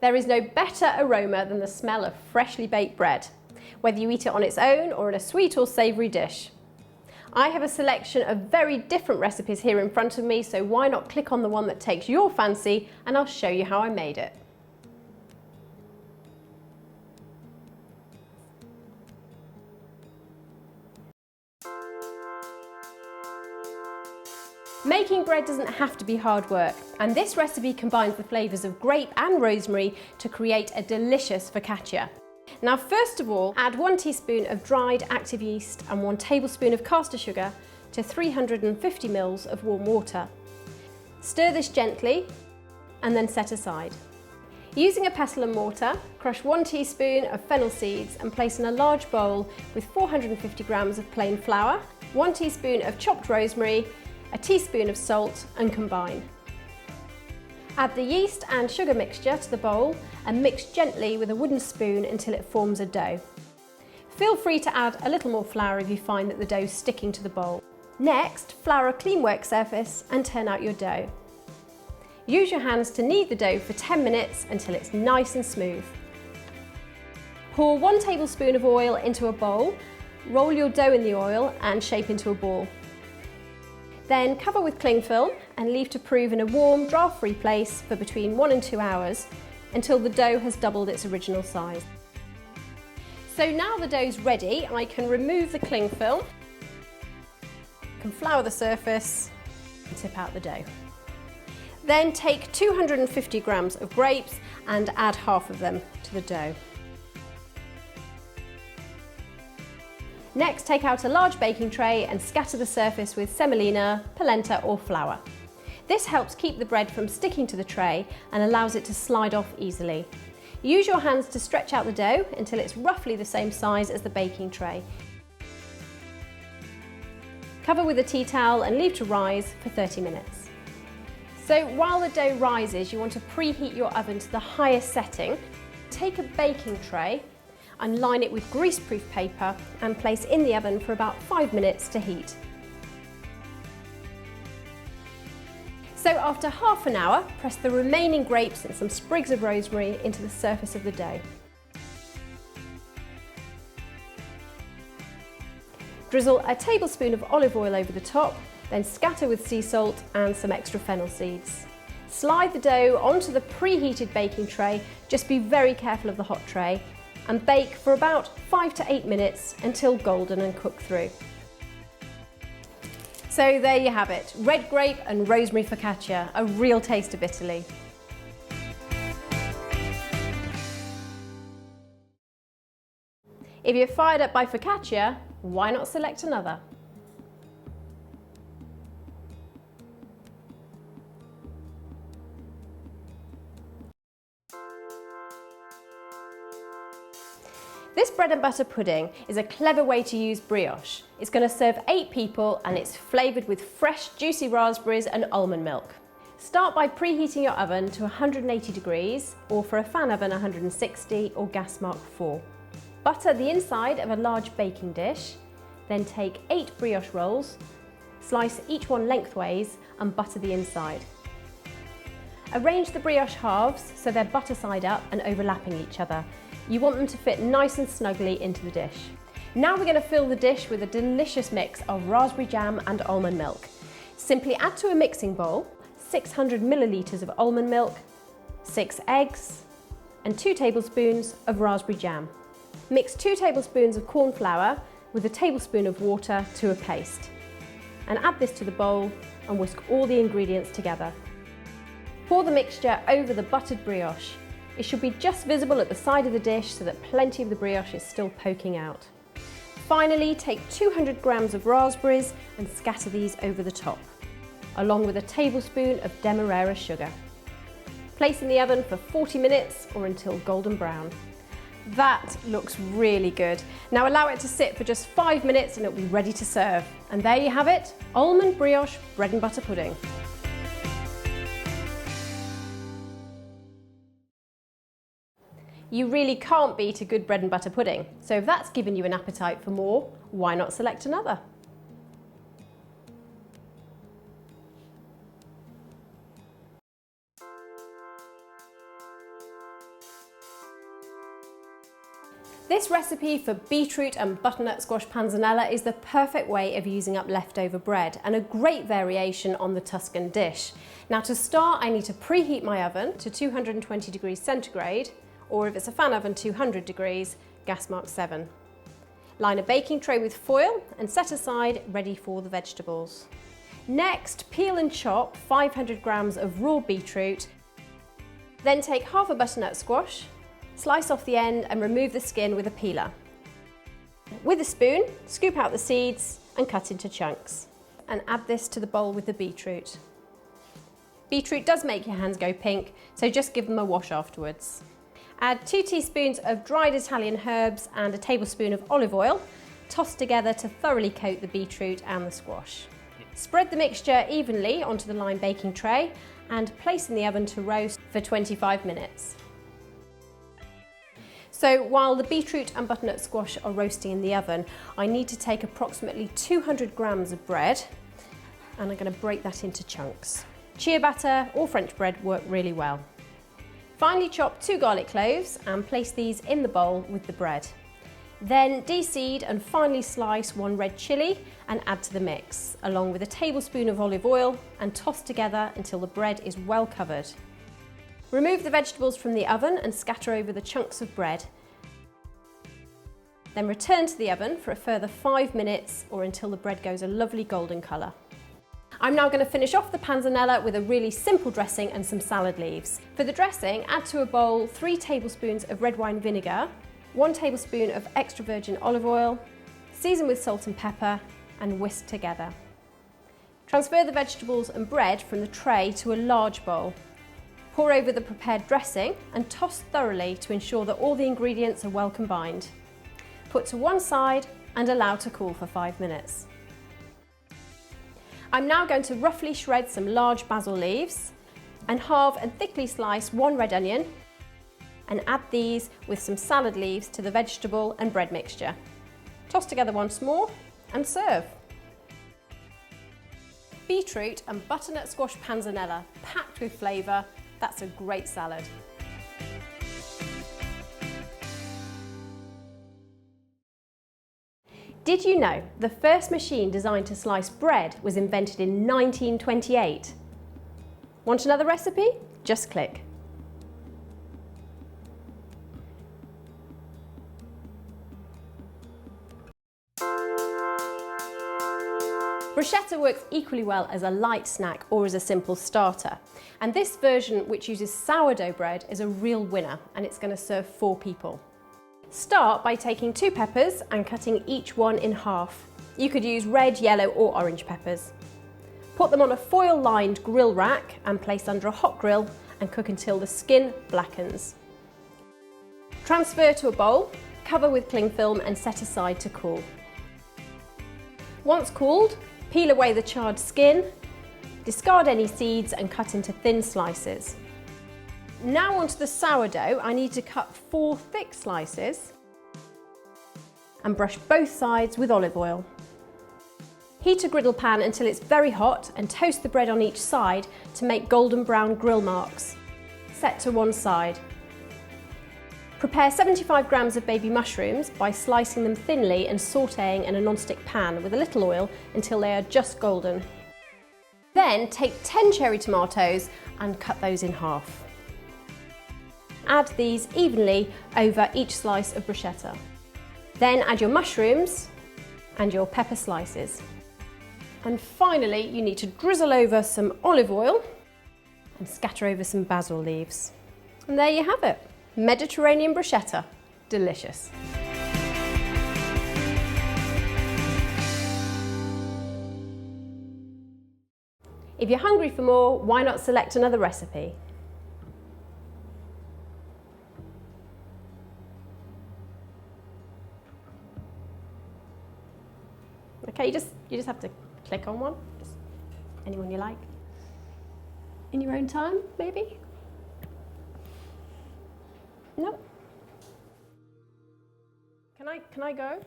There is no better aroma than the smell of freshly baked bread, whether you eat it on its own or in a sweet or savoury dish. I have a selection of very different recipes here in front of me, so why not click on the one that takes your fancy and I'll show you how I made it. Making bread doesn't have to be hard work, and this recipe combines the flavours of grape and rosemary to create a delicious focaccia. Now first of all, add 1 teaspoon of dried active yeast and 1 tablespoon of caster sugar to 350 ml of warm water. Stir this gently and then set aside. Using a pestle and mortar, crush 1 teaspoon of fennel seeds and place in a large bowl with 450 grams of plain flour, 1 teaspoon of chopped rosemary, a teaspoon of salt and combine. Add the yeast and sugar mixture to the bowl and mix gently with a wooden spoon until it forms a dough. Feel free to add a little more flour if you find that the dough is sticking to the bowl. Next, flour a clean work surface and turn out your dough. Use your hands to knead the dough for 10 minutes until it's nice and smooth. Pour 1 tablespoon of oil into a bowl, roll your dough in the oil and shape into a ball. Then cover with cling film and leave to prove in a warm, draft-free place for between 1 and 2 hours until the dough has doubled its original size. So now the dough's ready, I can remove the cling film, can flour the surface and tip out the dough. Then take 250 grams of grapes and add half of them to the dough. Next, take out a large baking tray and scatter the surface with semolina, polenta or flour. This helps keep the bread from sticking to the tray and allows it to slide off easily. Use your hands to stretch out the dough until it's roughly the same size as the baking tray. Cover with a tea towel and leave to rise for 30 minutes. So while the dough rises, you want to preheat your oven to the highest setting. Take a baking tray and line it with greaseproof paper and place in the oven for about 5 minutes to heat. So after half an hour, press the remaining grapes and some sprigs of rosemary into the surface of the dough. Drizzle a tablespoon of olive oil over the top, then scatter with sea salt and some extra fennel seeds. Slide the dough onto the preheated baking tray, just be very careful of the hot tray, and bake for about 5 to 8 minutes until golden and cook through. So there you have it, red grape and rosemary focaccia, a real taste of Italy. If you're fired up by focaccia, why not select another? This bread and butter pudding is a clever way to use brioche. It's going to serve 8 people and it's flavoured with fresh, juicy raspberries and almond milk. Start by preheating your oven to 180 degrees, or for a fan oven 160 or gas mark 4. Butter the inside of a large baking dish, then take 8 brioche rolls, slice each one lengthways and butter the inside. Arrange the brioche halves so they're butter side up and overlapping each other. You want them to fit nice and snugly into the dish. Now we're going to fill the dish with a delicious mix of raspberry jam and almond milk. Simply add to a mixing bowl 600 millilitres of almond milk, 6 eggs and 2 tablespoons of raspberry jam. Mix 2 tablespoons of corn flour with a tablespoon of water to a paste. And add this to the bowl and whisk all the ingredients together. Pour the mixture over the buttered brioche. It should be just visible at the side of the dish so that plenty of the brioche is still poking out. Finally, take 200 grams of raspberries and scatter these over the top, along with a tablespoon of demerara sugar. Place in the oven for 40 minutes or until golden brown. That looks really good. Now allow it to sit for just 5 minutes and it'll be ready to serve. And there you have it, almond brioche bread and butter pudding. You really can't beat a good bread and butter pudding. So if that's given you an appetite for more, why not select another? This recipe for beetroot and butternut squash panzanella is the perfect way of using up leftover bread and a great variation on the Tuscan dish. Now to start, I need to preheat my oven to 220 degrees centigrade, or if it's a fan oven, 200 degrees, gas mark 7. Line a baking tray with foil and set aside ready for the vegetables. Next, peel and chop 500 grams of raw beetroot. Then take half a butternut squash, slice off the end and remove the skin with a peeler. With a spoon, scoop out the seeds and cut into chunks. And add this to the bowl with the beetroot. Beetroot does make your hands go pink, so just give them a wash afterwards. Add 2 teaspoons of dried Italian herbs and a tablespoon of olive oil, tossed together to thoroughly coat the beetroot and the squash. Spread the mixture evenly onto the lined baking tray and place in the oven to roast for 25 minutes. So while the beetroot and butternut squash are roasting in the oven, I need to take approximately 200 grams of bread and I'm going to break that into chunks. Ciabatta or French bread work really well. Finely chop 2 garlic cloves and place these in the bowl with the bread. Then de-seed and finely slice 1 red chilli and add to the mix, along with a tablespoon of olive oil, and toss together until the bread is well covered. Remove the vegetables from the oven and scatter over the chunks of bread. Then return to the oven for a further 5 minutes or until the bread goes a lovely golden colour. I'm now going to finish off the panzanella with a really simple dressing and some salad leaves. For the dressing, add to a bowl 3 tablespoons of red wine vinegar, 1 tablespoon of extra virgin olive oil, season with salt and pepper and whisk together. Transfer the vegetables and bread from the tray to a large bowl. Pour over the prepared dressing and toss thoroughly to ensure that all the ingredients are well combined. Put to one side and allow to cool for 5 minutes. I'm now going to roughly shred some large basil leaves and halve and thickly slice 1 red onion and add these with some salad leaves to the vegetable and bread mixture. Toss together once more and serve. Beetroot and butternut squash panzanella, packed with flavour. That's a great salad. Did you know the first machine designed to slice bread was invented in 1928? Want another recipe? Just click. Bruschetta works equally well as a light snack or as a simple starter. And this version, which uses sourdough bread, is a real winner, and it's going to serve 4 people. Start by taking 2 peppers and cutting each one in half. You could use red, yellow or orange peppers. Put them on a foil-lined grill rack and place under a hot grill and cook until the skin blackens. Transfer to a bowl, cover with cling film and set aside to cool. Once cooled, peel away the charred skin, discard any seeds and cut into thin slices. Now onto the sourdough, I need to cut 4 thick slices and brush both sides with olive oil. Heat a griddle pan until it's very hot and toast the bread on each side to make golden brown grill marks. Set to one side. Prepare 75 grams of baby mushrooms by slicing them thinly and sautéing in a non-stick pan with a little oil until they are just golden. Then take 10 cherry tomatoes and cut those in half. Add these evenly over each slice of bruschetta. Then add your mushrooms and your pepper slices. And finally, you need to drizzle over some olive oil and scatter over some basil leaves. And there you have it, Mediterranean bruschetta. Delicious. If you're hungry for more, why not select another recipe? Okay, you just have to click on one, just anyone you like. In your own time, maybe? No? Can I go?